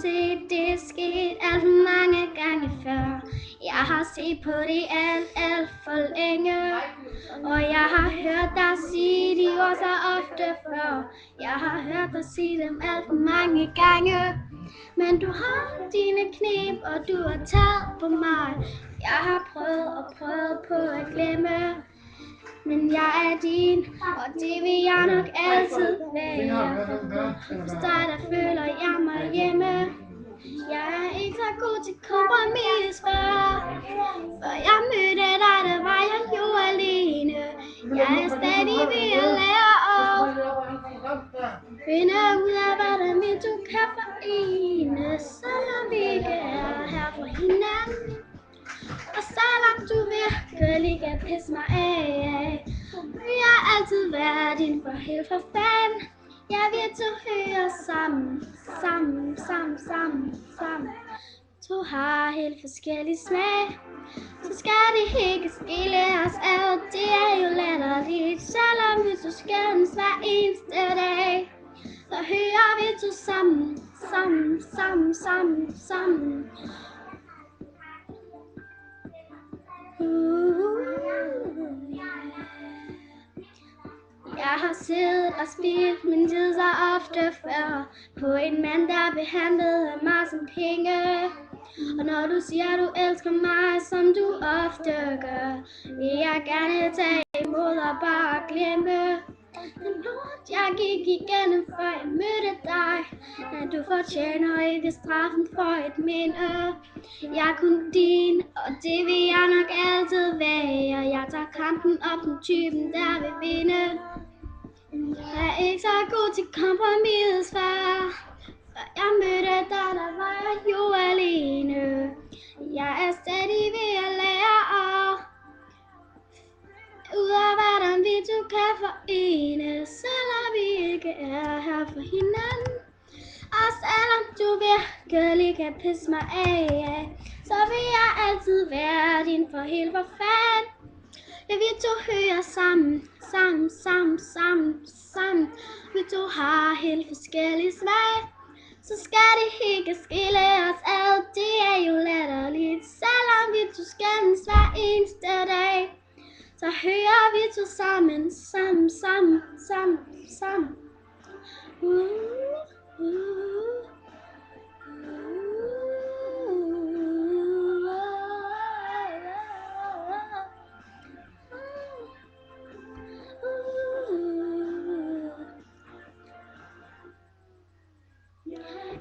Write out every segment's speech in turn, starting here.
set det sket alt for mange gange før. Jeg har set på det alt for længe. Og jeg har hørt dig sige de ord så ofte før. Jeg har hørt dig sige dem alt for mange gange. Men du har dine knep, og du har taget på mig. Jeg har prøvet på at glemme. Men jeg er din, og det vil jeg nok altid være. Hos dig der føler jeg mig hjemme. Jeg er ikke så god til kompromis før jeg mødte dig, der var jeg jo alene. Jeg er stadig ved at lære at finde ud af, hvordan vi to kan forenes, selvom vi ikke er her for hinanden. Og selvom du virkelig kan pisse mig af, vil jeg altid være din for helt for fan. Jeg vil to høre sammen. To har helt forskellige smag, så skal det ikke skille os ad. Det er jo latterligt, selvom vi to skændes hver eneste dag. Så hører vi to sammen. Jeg har siddet og spildt min tid så ofte før på en mand, der behandlede mig som penge. Og når du siger, du elsker mig, som du ofte gør, vil jeg gerne tage imod og bare glemme den lort, jeg gik igennem, før jeg mødte dig. Men du fortjener ikke straffen for et minde. Jeg er kun din, og det vil jeg nok altid være. Jeg tager kampen op den typen, der vil vinde. Jeg er ikke så god til kompromis før jeg mødte dig, der var jeg jo alene. Jeg er stadig ved at lære ud af, hvordan vi to kan forenes, selvom vi ikke er her for hinanden. Og selvom du virkelig kan pisse mig af, så vil jeg altid være din for helt for fan. Ja, vi to hører sammen. Vi to har helt forskellige smag, så skal det ikke skille os ad. Det er jo latterligt, selvom vi to skændes hver eneste dag. Så hører vi to sammen.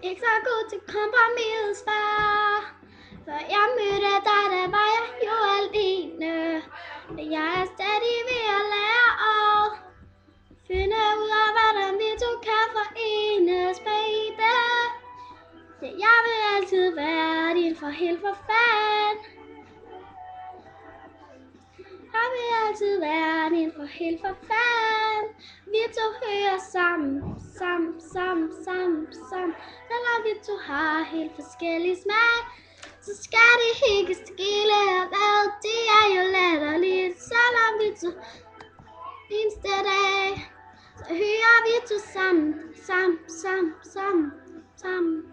Ikke så god til kompromis før jeg mødte dig, der var jeg jo alene. Men jeg er stadig ved at lære at finde ud af, hvordan vi to kan forenes, baby. Ja, jeg vil altid være din for helt for fan. Jeg vil altid være din for helt for fan. Vi to hører sammen. Selvom vi to har helt forskellige smag, så skal det ikke skille os ad. Det er jo latterligt, selvom vi to eneste dag. Så hører vi to sammen.